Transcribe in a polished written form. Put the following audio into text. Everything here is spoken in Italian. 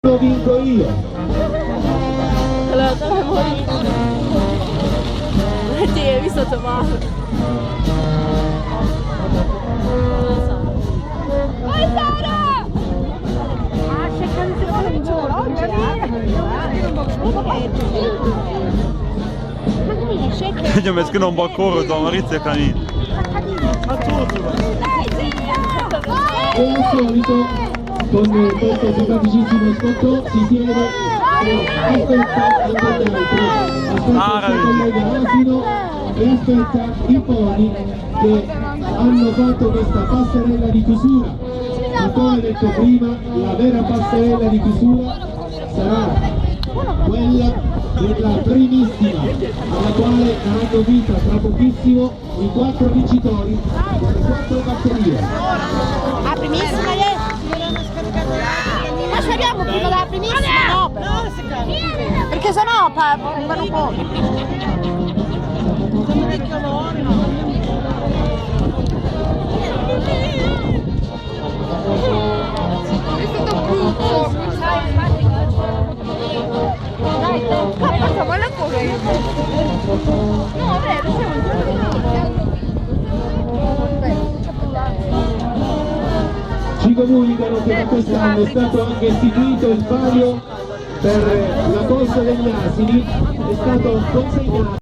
Lo vinco io. Allora, dove morire? Ti hai visto Tommaso? Non lo so. Vai Sara! Ah, c'è canzone di Ich habe jetzt genommen Bakore, da Maurizio Canini. E al solito con questo simpaticissimo scotto si siede e aspetta gli altri, aspetta il collega Asino e aspetta i pony che hanno fatto questa passerella di chiusura. Ma come detto prima, la vera passerella di chiusura sarà quella della primissima, alla quale daranno vita tra pochissimo i 4 vincitori delle 4 batterie. La primissima ma ci arriviamo prima della primissima no però. Perché sennò vanno fuori. È stato brutto. Dai, facciamo la corrente. No, vero, Ci comunicano che da quest'anno è stato anche istituito il palio per la corsa degli asini, è stato consegnato